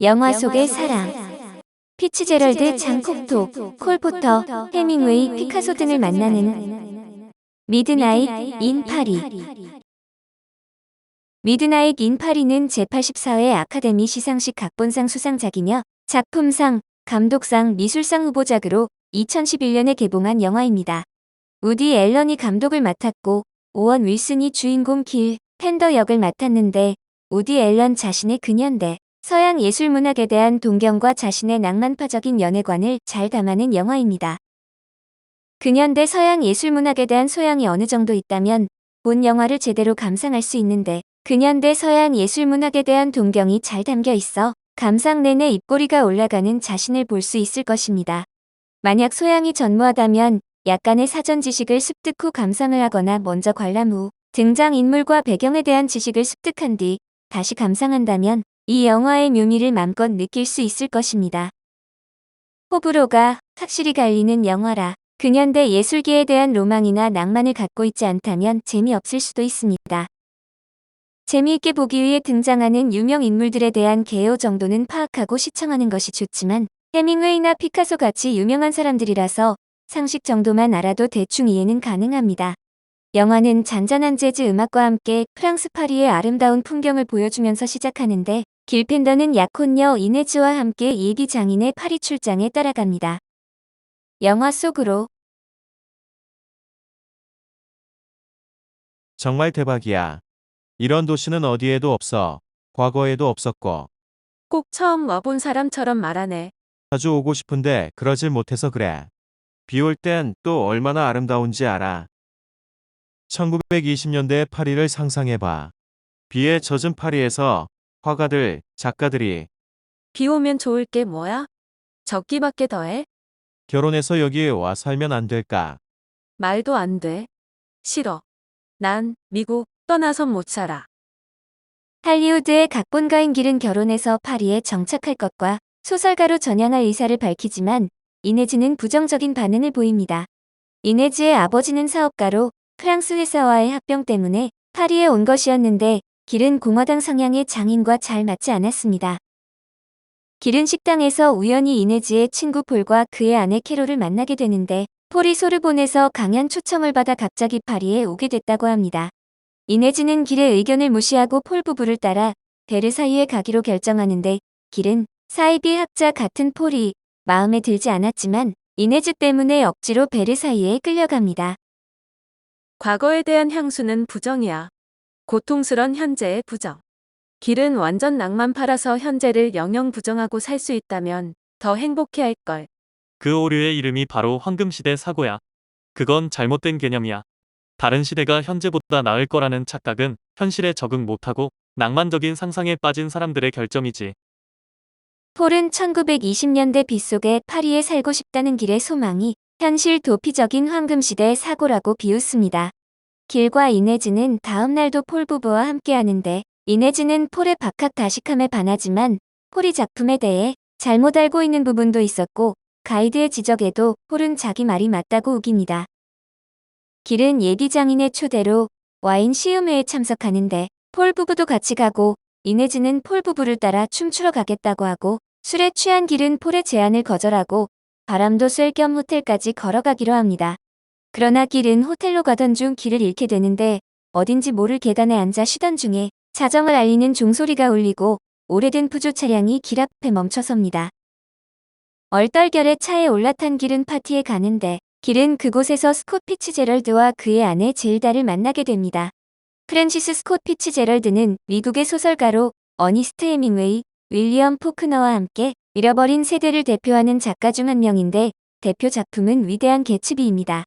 영화 속의 사랑. 피츠제럴드, 장 콕토, 콜 포터, 해밍웨이, 피카소 등을 만나는 미드나잇 인 파리. 미드나잇 인 파리는 제84회 아카데미 시상식 각본상 수상작이며 작품상, 감독상, 미술상 후보작으로 2011년에 개봉한 영화입니다. 우디 앨런이 감독을 맡았고 오원 윌슨이 주인공 길 펜더 역을 맡았는데, 우디 앨런 자신의 근현대 서양 예술문학에 대한 동경과 자신의 낭만파적인 연애관을 잘 담아낸 영화입니다. 근현대 서양 예술문학에 대한 소양이 어느 정도 있다면 본 영화를 제대로 감상할 수 있는데, 근현대 서양 예술문학에 대한 동경이 잘 담겨 있어 감상 내내 입꼬리가 올라가는 자신을 볼 수 있을 것입니다. 만약 소양이 전무하다면 약간의 사전 지식을 습득 후 감상을 하거나 먼저 관람 후 등장인물과 배경에 대한 지식을 습득한 뒤 다시 감상한다면 이 영화의 묘미를 맘껏 느낄 수 있을 것입니다. 호불호가 확실히 갈리는 영화라 근현대 예술계에 대한 로망이나 낭만을 갖고 있지 않다면 재미없을 수도 있습니다. 재미있게 보기 위해 등장하는 유명 인물들에 대한 개요 정도는 파악하고 시청하는 것이 좋지만, 해밍웨이나 피카소 같이 유명한 사람들이라서 상식 정도만 알아도 대충 이해는 가능합니다. 영화는 잔잔한 재즈 음악과 함께 프랑스 파리의 아름다운 풍경을 보여주면서 시작하는데, 길 펜더는 약혼녀 이네즈와 함께 예비 장인의 파리 출장에 따라갑니다. 영화 속으로. 정말 대박이야. 이런 도시는 어디에도 없어. 과거에도 없었고. 꼭 처음 와본 사람처럼 말하네. 자주 오고 싶은데 그러질 못해서 그래. 비 올 땐 또 얼마나 아름다운지 알아. 1920년대 파리를 상상해봐. 비에 젖은 파리에서 화가들, 작가들이 비 오면 좋을 게 뭐야? 적기밖에 더해? 결혼해서 여기 와 살면 안 될까? 말도 안 돼. 싫어. 난 미국 떠나선 못 살아. 할리우드의 각본가인 길은 결혼해서 파리에 정착할 것과 소설가로 전향할 의사를 밝히지만, 이네즈는 부정적인 반응을 보입니다. 이네즈의 아버지는 사업가로 프랑스 회사와의 합병 때문에 파리에 온 것이었는데, 길은 공화당 성향의 장인과 잘 맞지 않았습니다. 길은 식당에서 우연히 이네즈의 친구 폴과 그의 아내 캐롤을 만나게 되는데, 폴이 소르본에서 강연 초청을 받아 갑자기 파리에 오게 됐다고 합니다. 이네즈는 길의 의견을 무시하고 폴 부부를 따라 베르사유에 가기로 결정하는데, 길은 사이비 학자 같은 폴이 마음에 들지 않았지만 이네즈 때문에 억지로 베르사유에 끌려갑니다. 과거에 대한 향수는 부정이야. 고통스런 현재의 부정. 길은 완전 낭만파라서 현재를 영영 부정하고 살 수 있다면 더 행복해할걸. 그 오류의 이름이 바로 황금시대 사고야. 그건 잘못된 개념이야. 다른 시대가 현재보다 나을 거라는 착각은 현실에 적응 못하고 낭만적인 상상에 빠진 사람들의 결점이지. 폴은 1920년대 빗속에 파리에 살고 싶다는 길의 소망이 현실 도피적인 황금시대 사고라고 비웃습니다. 길과 이네즈는 다음 날도 폴 부부와 함께하는데, 이네즈는 폴의 박학다식함에 반하지만 폴이 작품에 대해 잘못 알고 있는 부분도 있었고, 가이드의 지적에도 폴은 자기 말이 맞다고 우깁니다. 길은 예비 장인의 초대로 와인 시음회에 참석하는데, 폴 부부도 같이 가고 이네즈는 폴 부부를 따라 춤추러 가겠다고 하고, 술에 취한 길은 폴의 제안을 거절하고 바람도 쐴 겸 호텔까지 걸어가기로 합니다. 그러나 길은 호텔로 가던 중 길을 잃게 되는데, 어딘지 모를 계단에 앉아 쉬던 중에 자정을 알리는 종소리가 울리고 오래된 푸조 차량이 길 앞에 멈춰섭니다. 얼떨결에 차에 올라탄 길은 파티에 가는데, 길은 그곳에서 스콧 피츠제럴드와 그의 아내 제일다를 만나게 됩니다. 프랜시스 스콧 피츠제럴드는 미국의 소설가로 어니스트 해밍웨이, 윌리엄 포크너와 함께 잃어버린 세대를 대표하는 작가 중 한 명인데, 대표 작품은 위대한 개츠비입니다.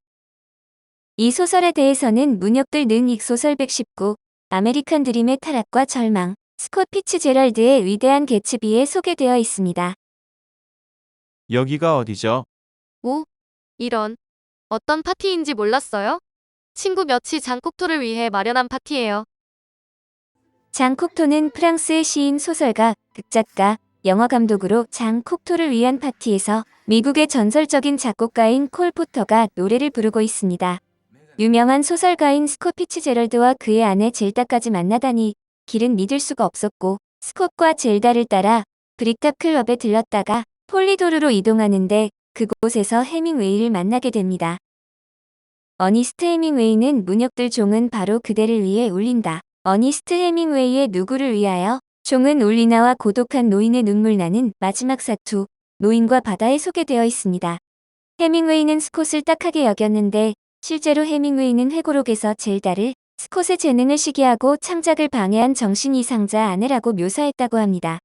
이 소설에 대해서는 문역들 능 익소설 119, 아메리칸 드림의 타락과 절망, 스콧 피츠제럴드의 위대한 개츠비에 소개되어 있습니다. 여기가 어디죠? 오, 이런. 어떤 파티인지 몰랐어요? 친구 몇이 장콕토를 위해 마련한 파티예요. 장 콕토는 프랑스의 시인, 소설가, 극작가, 영화감독으로 장 콕토를 위한 파티에서 미국의 전설적인 작곡가인 콜 포터가 노래를 부르고 있습니다. 유명한 소설가인 스콧 피츠제럴드와 그의 아내 젤다까지 만나다니 길은 믿을 수가 없었고, 스콧과 젤다를 따라 브릭탑 클럽에 들렀다가 폴리도르로 이동하는데 그곳에서 해밍웨이를 만나게 됩니다. 어니스트 해밍웨이는 문역들 종은 바로 그대를 위해 울린다. 어니스트 해밍웨이의 누구를 위하여? 종은 울리나와 고독한 노인의 눈물 나는 마지막 사투, 노인과 바다에 소개되어 있습니다. 해밍웨이는 스콧을 딱하게 여겼는데 실제로 해밍웨이는 회고록에서 젤다를 스콧의 재능을 시기하고 창작을 방해한 정신이상자 아내라고 묘사했다고 합니다.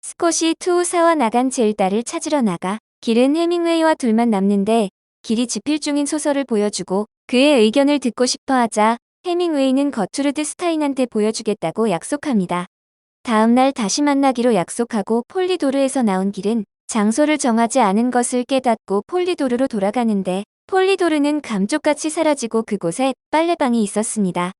스콧이 투우사와 나간 젤다를 찾으러 나가 길은 해밍웨이와 둘만 남는데 길이 집필 중인 소설을 보여주고 그의 의견을 듣고 싶어 하자 해밍웨이는 거투르드 스타인한테 보여주겠다고 약속합니다. 다음날 다시 만나기로 약속하고 폴리도르에서 나온 길은 장소를 정하지 않은 것을 깨닫고 폴리도르로 돌아가는데 폴리도르는 감쪽같이 사라지고 그곳에 빨래방이 있었습니다.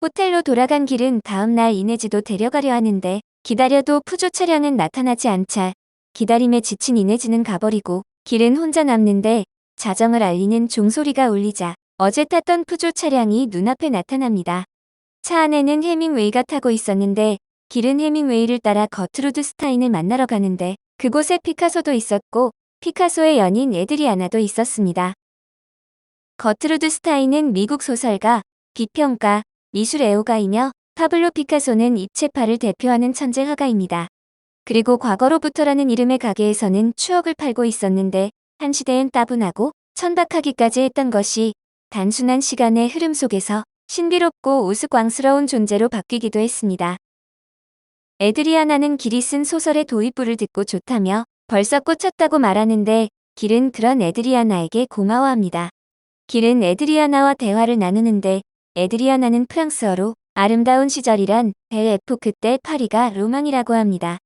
호텔로 돌아간 길은 다음날 이네즈도 데려가려 하는데 기다려도 푸조 차량은 나타나지 않자 기다림에 지친 이네즈는 가버리고 길은 혼자 남는데 자정을 알리는 종소리가 울리자 어제 탔던 푸조 차량이 눈앞에 나타납니다. 차 안에는 해밍웨이가 타고 있었는데 길은 해밍웨이를 따라 거트루드 스타인을 만나러 가는데 그곳에 피카소도 있었고 피카소의 연인 에드리아나도 있었습니다. 거트루드 스타인은 미국 소설가, 비평가, 미술 애호가이며 파블로 피카소는 입체파를 대표하는 천재 화가입니다. 그리고 과거로부터라는 이름의 가게에서는 추억을 팔고 있었는데 한 시대엔 따분하고 천박하기까지 했던 것이 단순한 시간의 흐름 속에서 신비롭고 우스꽝스러운 존재로 바뀌기도 했습니다. 에드리아나는 길이 쓴 소설의 도입부를 듣고 좋다며 벌써 꽂혔다고 말하는데 길은 그런 에드리아나에게 고마워합니다. 길은 에드리아나와 대화를 나누는데 에드리아나는 프랑스어로 아름다운 시절이란 벨 에포크 때 파리가 로망이라고 합니다.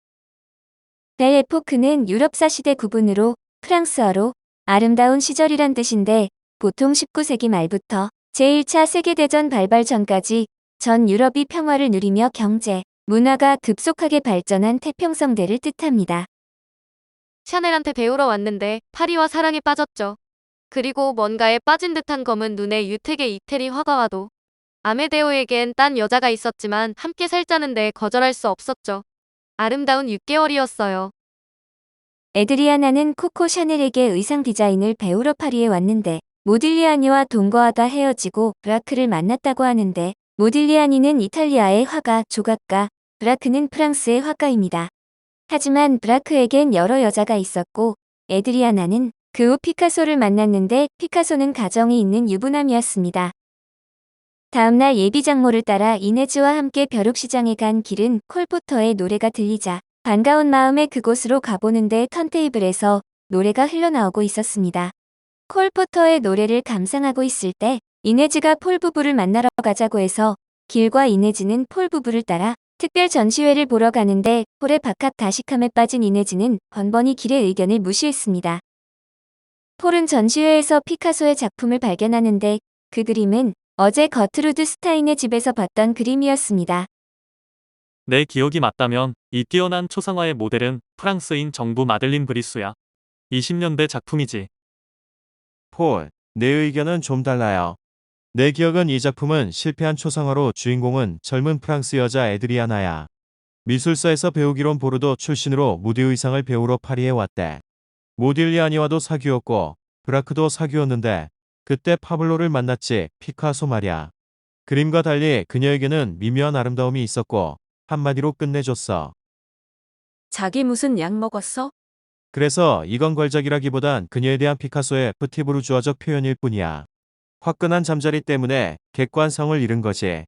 벨 에포크는 유럽사 시대 구분으로 프랑스어로 아름다운 시절이란 뜻인데 보통 19세기 말부터 제1차 세계대전 발발 전까지 전 유럽이 평화를 누리며 경제, 문화가 급속하게 발전한 태평성대를 뜻합니다. 샤넬한테 배우러 왔는데 파리와 사랑에 빠졌죠. 그리고 뭔가에 빠진 듯한 검은 눈의 유택의 이태리 화가와도 아메데오에겐 딴 여자가 있었지만 함께 살자는데 거절할 수 없었죠. 아름다운 6개월이었어요. 에드리아나는 코코 샤넬에게 의상 디자인을 배우러 파리에 왔는데 모딜리아니와 동거하다 헤어지고 브라크를 만났다고 하는데 모딜리아니는 이탈리아의 화가, 조각가, 브라크는 프랑스의 화가입니다. 하지만 브라크에겐 여러 여자가 있었고 에드리아나는 그 후 피카소를 만났는데 피카소는 가정이 있는 유부남이었습니다. 다음날 예비장모를 따라 이네즈와 함께 벼룩시장에 간 길은 콜포터의 노래가 들리자 반가운 마음에 그곳으로 가보는데 턴테이블에서 노래가 흘러나오고 있었습니다. 콜포터의 노래를 감상하고 있을 때 이네즈가 폴 부부를 만나러 가자고 해서 길과 이네즈는 폴 부부를 따라 특별 전시회를 보러 가는데 폴의 박학다식함에 빠진 이네즈는 번번이 길의 의견을 무시했습니다. 폴은 전시회에서 피카소의 작품을 발견하는데 그 그림은 어제 거트루드 스타인의 집에서 봤던 그림이었습니다. 내 기억이 맞다면 이 뛰어난 초상화의 모델은 프랑스인 정부 마들린 브리수야. 20년대 작품이지. 폴, 내 의견은 좀 달라요. 내 기억은 이 작품은 실패한 초상화로 주인공은 젊은 프랑스 여자 에드리아나야. 미술사에서 배우기론 보르도 출신으로 무대 의상을 배우러 파리에 왔대. 모딜리아니와도 사귀었고 브라크도 사귀었는데 그때 파블로를 만났지. 피카소 말이야. 그림과 달리 그녀에게는 미묘한 아름다움이 있었고 한마디로 끝내줬어. 자기 무슨 약 먹었어? 그래서 이건 걸작이라기보단 그녀에 대한 피카소의 프티부르주아적 표현일 뿐이야. 화끈한 잠자리 때문에 객관성을 잃은 거지.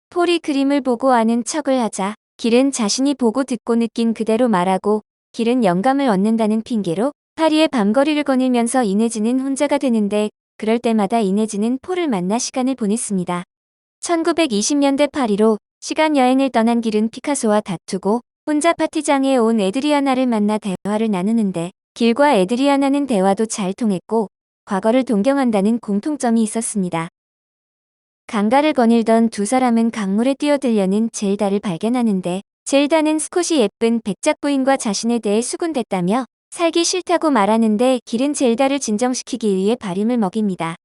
폴이 그림을 보고 아는 척을 하자 길은 자신이 보고 듣고 느낀 그대로 말하고 길은 영감을 얻는다는 핑계로 파리의 밤거리를 거닐면서 이네즈는 혼자가 되는데 그럴 때마다 이네즈는 폴을 만나 시간을 보냈습니다. 1920년대 파리로 시간 여행을 떠난 길은 피카소와 다투고 혼자 파티장에 온 에드리아나를 만나 대화를 나누는데 길과 에드리아나는 대화도 잘 통했고 과거를 동경한다는 공통점이 있었습니다. 강가를 거닐던 두 사람은 강물에 뛰어들려는 젤다를 발견하는데 젤다는 스콧이 예쁜 백작 부인과 자신에 대해 수군댔다며 살기 싫다고 말하는데 길은 젤다를 진정시키기 위해 바림을 먹입니다.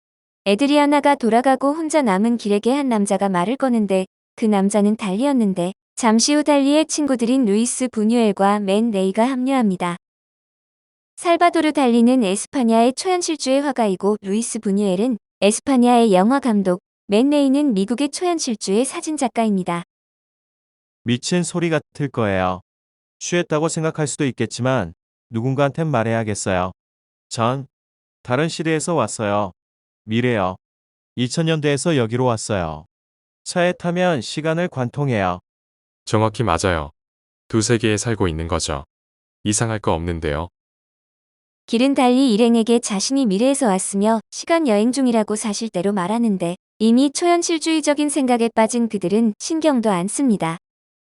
에드리아나가 돌아가고 혼자 남은 길에게 한 남자가 말을 거는데 그 남자는 달리였는데 잠시 후 달리의 친구들인 루이스 부뉴엘과 맨 레이가 합류합니다. 살바도르 달리는 에스파냐의 초현실주의 화가이고 루이스 부뉴엘은 에스파냐의 영화 감독, 맨 레이는 미국의 초현실주의 사진작가입니다. 미친 소리 같을 거예요. 취했다고 생각할 수도 있겠지만 누군가한텐 말해야겠어요. 전 다른 시대에서 왔어요. 미래요. 2000년대에서 여기로 왔어요. 차에 타면 시간을 관통해요. 정확히 맞아요. 두 세계에 살고 있는 거죠. 이상할 거 없는데요. 길은 달리 일행에게 자신이 미래에서 왔으며 시간 여행 중이라고 사실대로 말하는데 이미 초현실주의적인 생각에 빠진 그들은 신경도 안 씁니다.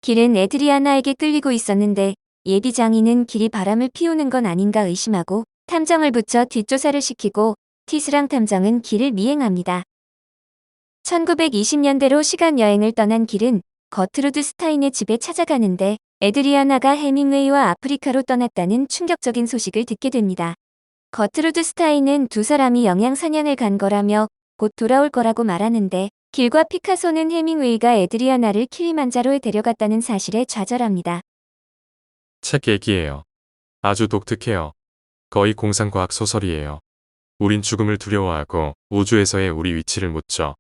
길은 에드리아나에게 끌리고 있었는데 예비장인은 길이 바람을 피우는 건 아닌가 의심하고 탐정을 붙여 뒷조사를 시키고 티스랑 탐정은 길을 미행합니다. 1920년대로 시간 여행을 떠난 길은 거트루드 스타인의 집에 찾아가는데 에드리아나가 해밍웨이와 아프리카로 떠났다는 충격적인 소식을 듣게 됩니다. 거트루드 스타인은 두 사람이 영양 사냥을 간 거라며 곧 돌아올 거라고 말하는데 길과 피카소는 해밍웨이가 에드리아나를 킬리만자로에 데려갔다는 사실에 좌절합니다. 책 얘기예요. 아주 독특해요. 거의 공상과학 소설이에요. 우린 죽음을 두려워하고 우주에서의 우리 위치를 묻죠.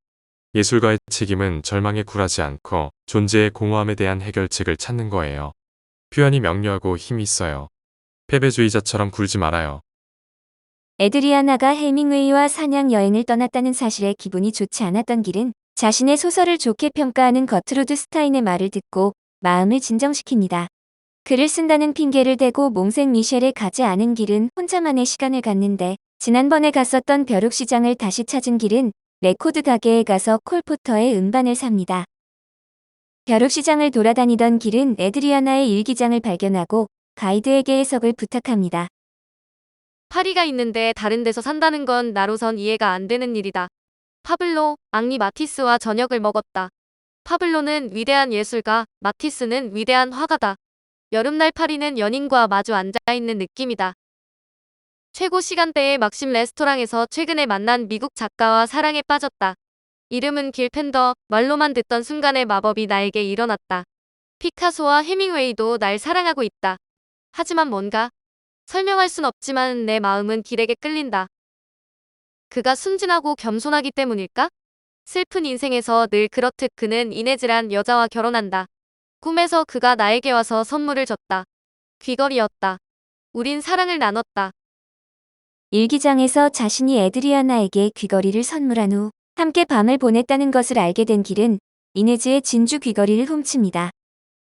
예술가의 책임은 절망에 굴하지 않고 존재의 공허함에 대한 해결책을 찾는 거예요. 표현이 명료하고 힘이 있어요. 패배주의자처럼 굴지 말아요. 에드리아나가 해밍웨이와 사냥 여행을 떠났다는 사실에 기분이 좋지 않았던 길은 자신의 소설을 좋게 평가하는 거트루드 스타인의 말을 듣고 마음을 진정시킵니다. 글을 쓴다는 핑계를 대고 몽생 미셸에 가지 않은 길은 혼자만의 시간을 갖는데 지난번에 갔었던 벼룩시장을 다시 찾은 길은 레코드 가게에 가서 콜 포터의 음반을 삽니다. 벼룩시장을 돌아다니던 길은 에드리아나의 일기장을 발견하고 가이드에게 해석을 부탁합니다. 파리가 있는데 다른 데서 산다는 건 나로선 이해가 안 되는 일이다. 파블로, 앙리 마티스와 저녁을 먹었다. 파블로는 위대한 예술가, 마티스는 위대한 화가다. 여름날 파리는 연인과 마주 앉아있는 느낌이다. 최고 시간대에 막심 레스토랑에서 최근에 만난 미국 작가와 사랑에 빠졌다. 이름은 길 펜더, 말로만 듣던 순간의 마법이 나에게 일어났다. 피카소와 해밍웨이도 날 사랑하고 있다. 하지만 뭔가 설명할 순 없지만 내 마음은 길에게 끌린다. 그가 순진하고 겸손하기 때문일까? 슬픈 인생에서 늘 그렇듯 그는 이네즈란 여자와 결혼한다. 꿈에서 그가 나에게 와서 선물을 줬다. 귀걸이였다. 우린 사랑을 나눴다. 일기장에서 자신이 에드리아나에게 귀걸이를 선물한 후 함께 밤을 보냈다는 것을 알게 된 길은 이네즈의 진주 귀걸이를 훔칩니다.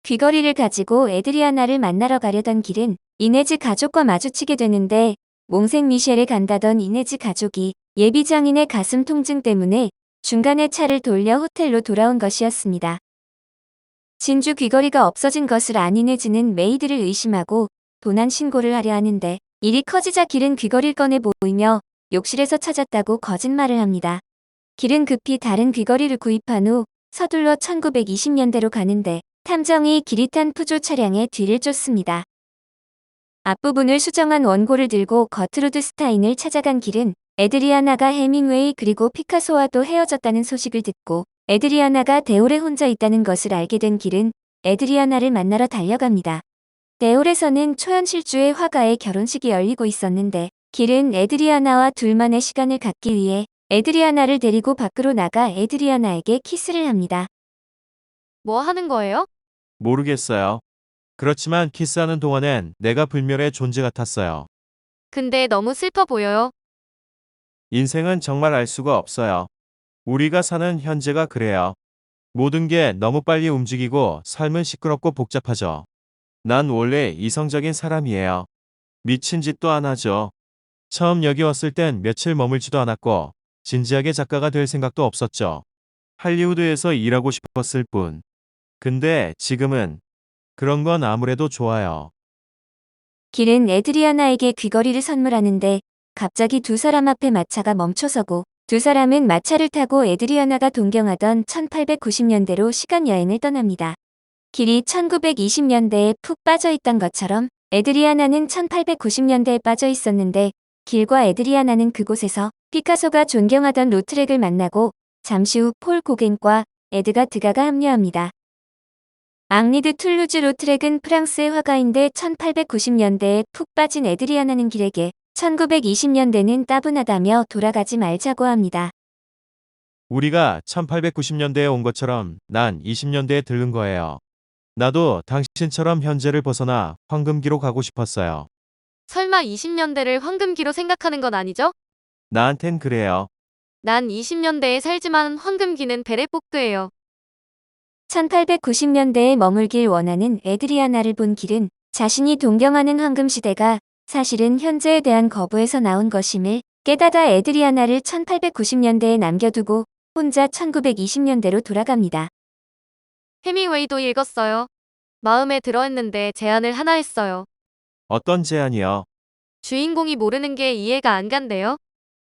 귀걸이를 가지고 에드리아나를 만나러 가려던 길은 이네즈 가족과 마주치게 되는데 몽생 미셸에 간다던 이네즈 가족이 예비장인의 가슴 통증 때문에 중간에 차를 돌려 호텔로 돌아온 것이었습니다. 진주 귀걸이가 없어진 것을 안 이네즈는 메이드를 의심하고 도난 신고를 하려 하는데 일이 커지자 길은 귀걸이를 꺼내 보이며 욕실에서 찾았다고 거짓말을 합니다. 길은 급히 다른 귀걸이를 구입한 후 서둘러 1920년대로 가는데 탐정이 길이 탄 푸조 차량의 뒤를 쫓습니다. 앞부분을 수정한 원고를 들고 거트루드 스타인을 찾아간 길은 에드리아나가 해밍웨이 그리고 피카소와도 헤어졌다는 소식을 듣고 에드리아나가 데올에 혼자 있다는 것을 알게 된 길은 에드리아나를 만나러 달려갑니다. 데올에서는 초현실주의 화가의 결혼식이 열리고 있었는데 길은 에드리아나와 둘만의 시간을 갖기 위해 에드리아나를 데리고 밖으로 나가 에드리아나에게 키스를 합니다. 뭐 하는 거예요? 모르겠어요. 그렇지만 키스하는 동안엔 내가 불멸의 존재 같았어요. 근데 너무 슬퍼 보여요. 인생은 정말 알 수가 없어요. 우리가 사는 현재가 그래요. 모든 게 너무 빨리 움직이고 삶은 시끄럽고 복잡하죠. 난 원래 이성적인 사람이에요. 미친 짓도 안 하죠. 처음 여기 왔을 땐 며칠 머물지도 않았고 진지하게 작가가 될 생각도 없었죠. 할리우드에서 일하고 싶었을 뿐. 근데 지금은 그런 건 아무래도 좋아요. 길은 에드리아나에게 귀걸이를 선물하는데 갑자기 두 사람 앞에 마차가 멈춰서고 두 사람은 마차를 타고 에드리아나가 동경하던 1890년대로 시간여행을 떠납니다. 길이 1920년대에 푹 빠져있던 것처럼 에드리아나는 1890년대에 빠져 있었는데 길과 에드리아나는 그곳에서 피카소가 존경하던 로트렉을 만나고 잠시 후 폴 고겐과 에드가 드가가 합류합니다. 앙리드 툴루즈 로트렉은 프랑스의 화가인데 1890년대에 푹 빠진 에드리아나는 길에게 1920년대는 따분하다며 돌아가지 말자고 합니다. 우리가 1890년대에 온 것처럼 난 20년대에 들른 거예요. 나도 당신처럼 현재를 벗어나 황금기로 가고 싶었어요. 설마 20년대를 황금기로 생각하는 건 아니죠? 나한텐 그래요. 난 20년대에 살지만 황금기는 베레포크예요. 1890년대에 머물길 원하는 에드리아나를 본 길은 자신이 동경하는 황금시대가 사실은 현재에 대한 거부에서 나온 것임을 깨닫아 에드리아나를 1890년대에 남겨두고 혼자 1920년대로 돌아갑니다. 해밍웨이도 읽었어요. 마음에 들어했는데 제안을 하나 했어요. 어떤 제안이요? 주인공이 모르는 게 이해가 안 간대요.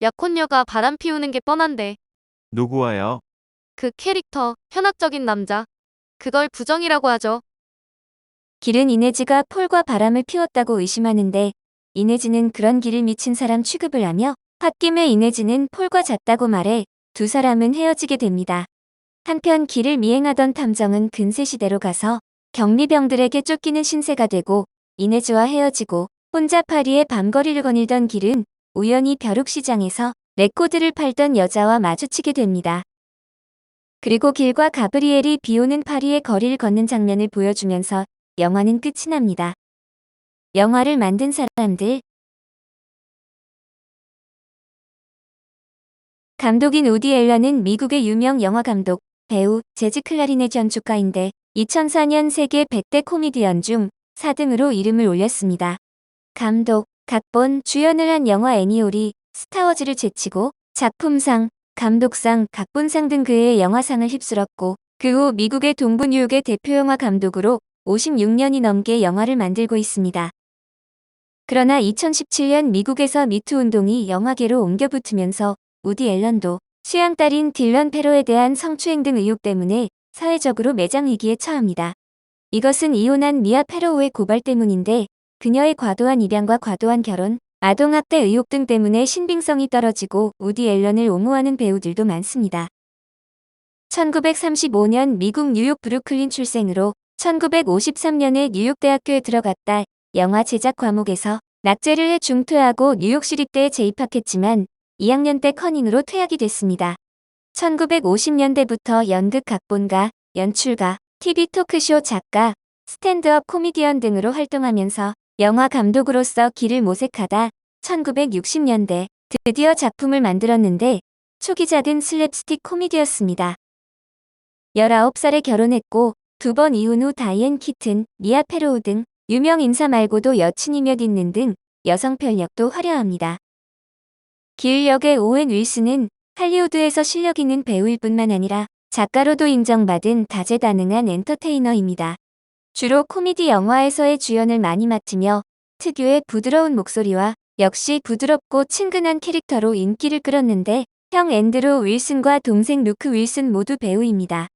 약혼녀가 바람 피우는 게 뻔한데 누구와요? 그 캐릭터, 현학적인 남자. 그걸 부정이라고 하죠. 길은 이네즈가 폴과 바람을 피웠다고 의심하는데 이네즈는 그런 길을 미친 사람 취급을 하며 홧김에 이네즈는 폴과 잤다고 말해 두 사람은 헤어지게 됩니다. 한편 길을 미행하던 탐정은 근세시대로 가서 경비병들에게 쫓기는 신세가 되고 이네즈와 헤어지고 혼자 파리의 밤거리를 거닐던 길은 우연히 벼룩시장에서 레코드를 팔던 여자와 마주치게 됩니다. 그리고 길과 가브리엘이 비오는 파리의 거리를 걷는 장면을 보여주면서 영화는 끝이 납니다. 영화를 만든 사람들. 감독인 우디 앨런은 미국의 유명 영화 감독, 배우, 재즈 클라리넷 연주가인데 2004년 세계 100대 코미디언 중 4등으로 이름을 올렸습니다. 감독, 각본, 주연을 한 영화 애니올이 스타워즈를 제치고 작품상, 감독상, 각본상 등 그의 영화상을 휩쓸었고 그 후 미국의 동부 뉴욕의 대표 영화 감독으로 56년이 넘게 영화를 만들고 있습니다. 그러나 2017년 미국에서 미투 운동이 영화계로 옮겨붙으면서 우디 앨런도 수양딸인 딜런 페로에 대한 성추행 등 의혹 때문에 사회적으로 매장 위기에 처합니다. 이것은 이혼한 미아 페로우의 고발 때문인데 그녀의 과도한 입양과 과도한 결혼, 아동학대 의혹 등 때문에 신빙성이 떨어지고 우디 앨런을 옹호하는 배우들도 많습니다. 1935년 미국 뉴욕 브루클린 출생으로 1953년에 뉴욕대학교에 들어갔다 영화 제작 과목에서 낙제를 해 중퇴하고 뉴욕시립대에 재입학했지만 2학년 때 커닝으로 퇴학이 됐습니다. 1950년대부터 연극 각본가, 연출가, TV 토크쇼 작가, 스탠드업 코미디언 등으로 활동하면서 영화 감독으로서 길을 모색하다 1960년대 드디어 작품을 만들었는데 초기작은 슬랩스틱 코미디였습니다. 19살에 결혼했고 2번 이혼 후 다이앤 키튼, 미아 페로우 등 유명 인사 말고도 여친이 몇 있는 등 여성 편력도 화려합니다. 길 역의 오웬 윌슨은 할리우드에서 실력 있는 배우일 뿐만 아니라 작가로도 인정받은 다재다능한 엔터테이너입니다. 주로 코미디 영화에서의 주연을 많이 맡으며 특유의 부드러운 목소리와 역시 부드럽고 친근한 캐릭터로 인기를 끌었는데 형 앤드루 윌슨과 동생 루크 윌슨 모두 배우입니다.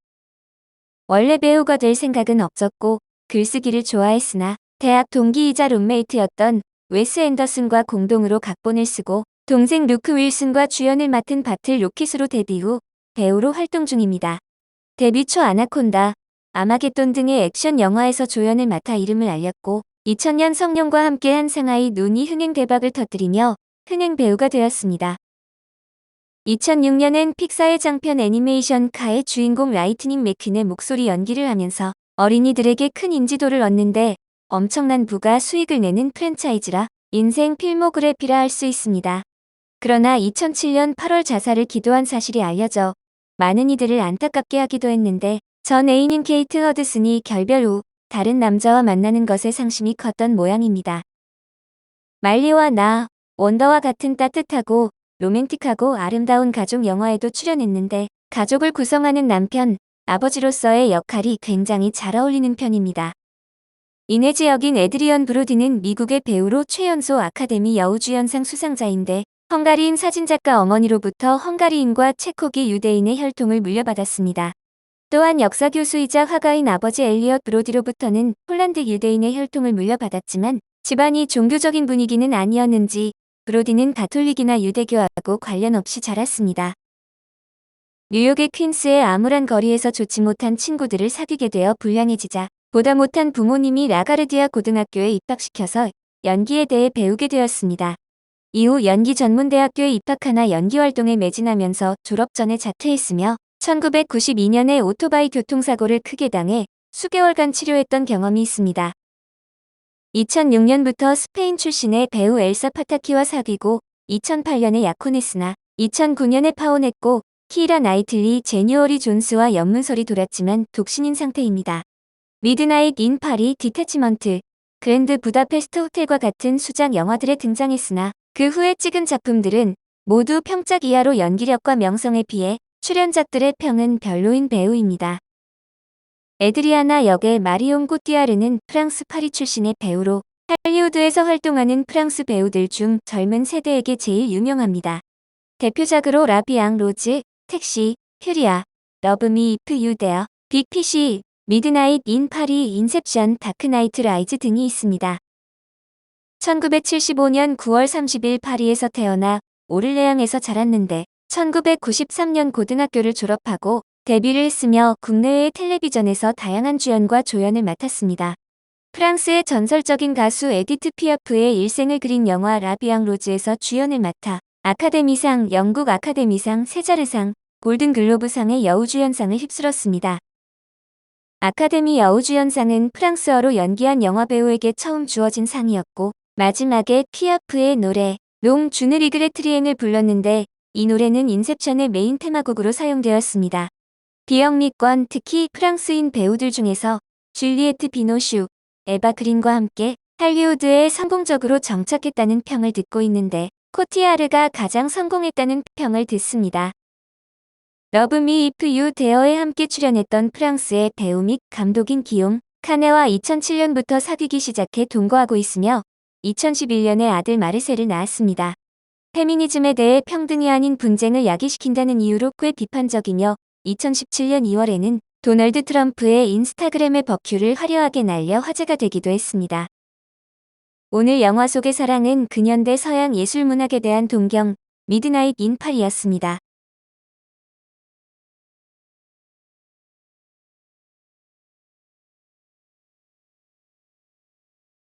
원래 배우가 될 생각은 없었고 글쓰기를 좋아했으나 대학 동기이자 룸메이트였던 웨스 앤더슨과 공동으로 각본을 쓰고 동생 루크 윌슨과 주연을 맡은 바틀 로켓으로 데뷔 후 배우로 활동 중입니다. 데뷔 초 아나콘다, 아마겟돈 등의 액션 영화에서 조연을 맡아 이름을 알렸고 2000년 성룡과 함께한 상하이 눈이 흥행 대박을 터뜨리며 흥행 배우가 되었습니다. 2006년엔 픽사의 장편 애니메이션 카의 주인공 라이트닝 맥퀸의 목소리 연기를 하면서 어린이들에게 큰 인지도를 얻는데 엄청난 부가 수익을 내는 프랜차이즈라 인생 필모그래피라 할 수 있습니다. 그러나 2007년 8월 자살을 기도한 사실이 알려져 많은 이들을 안타깝게 하기도 했는데 전 애인인 케이트 허드슨이 결별 후 다른 남자와 만나는 것에 상심이 컸던 모양입니다. 말리와 나, 원더와 같은 따뜻하고 로맨틱하고 아름다운 가족 영화에도 출연했는데 가족을 구성하는 남편, 아버지로서의 역할이 굉장히 잘 어울리는 편입니다. 이네즈 역인 에드리언 브로디는 미국의 배우로 최연소 아카데미 여우주연상 수상자인데 헝가리인 사진작가 어머니로부터 헝가리인과 체코기 유대인의 혈통을 물려받았습니다. 또한 역사교수이자 화가인 아버지 엘리엇 브로디로부터는 폴란드 유대인의 혈통을 물려받았지만 집안이 종교적인 분위기는 아니었는지 브로디는 가톨릭이나 유대교하고 관련 없이 자랐습니다. 뉴욕의 퀸스의 암울한 거리에서 좋지 못한 친구들을 사귀게 되어 불량해지자 보다 못한 부모님이 라가르디아 고등학교에 입학시켜서 연기에 대해 배우게 되었습니다. 이후 연기 전문대학교에 입학하나 연기 활동에 매진하면서 졸업 전에 자퇴했으며 1992년에 오토바이 교통사고를 크게 당해 수개월간 치료했던 경험이 있습니다. 2006년부터 스페인 출신의 배우 엘사 파타키와 사귀고 2008년에 약혼했으나 2009년에 파혼했고 키이라 나이틀리, 제니어리 존스와 연문설이 돌았지만 독신인 상태입니다. 미드나잇 인 파리, 디태치먼트, 그랜드 부다페스트 호텔과 같은 수작 영화들에 등장했으나 그 후에 찍은 작품들은 모두 평작 이하로 연기력과 명성에 비해 출연작들의 평은 별로인 배우입니다. 에드리아나 역의 마리옹 코띠아르는 프랑스 파리 출신의 배우로 할리우드에서 활동하는 프랑스 배우들 중 젊은 세대에게 제일 유명합니다. 대표작으로 라비앙 로즈, 택시, 퓨리아, 러브미 이프 유 데어, 빅피쉬, 미드나잇 인 파리, 인셉션, 다크나이트 라이즈 등이 있습니다. 1975년 9월 30일 파리에서 태어나 오를레앙에서 자랐는데 1993년 고등학교를 졸업하고 데뷔를 했으며 국내외의 텔레비전에서 다양한 주연과 조연을 맡았습니다. 프랑스의 전설적인 가수 에디트 피아프의 일생을 그린 영화 라비앙 로즈에서 주연을 맡아 아카데미상, 영국 아카데미상, 세자르상, 골든글로브상의 여우주연상을 휩쓸었습니다. 아카데미 여우주연상은 프랑스어로 연기한 영화배우에게 처음 주어진 상이었고 마지막에 피아프의 노래 롱 주느 리그레트리앵을 불렀는데 이 노래는 인셉션의 메인 테마곡으로 사용되었습니다. 비영미권, 특히 프랑스인 배우들 중에서 줄리에트 비노슈, 에바 그린과 함께 할리우드에 성공적으로 정착했다는 평을 듣고 있는데 코티아르가 가장 성공했다는 평을 듣습니다. 러브미 이프 유 데어에 함께 출연했던 프랑스의 배우 및 감독인 기용 카네와 2007년부터 사귀기 시작해 동거하고 있으며 2011년에 아들 마르셀을 낳았습니다. 페미니즘에 대해 평등이 아닌 분쟁을 야기시킨다는 이유로 꽤 비판적이며 2017년 2월에는 도널드 트럼프의 인스타그램의 버큐를 화려하게 날려 화제가 되기도 했습니다. 오늘 영화 속의 사랑은 근현대 서양 예술문학에 대한 동경, 미드나잇 인 파리였습니다.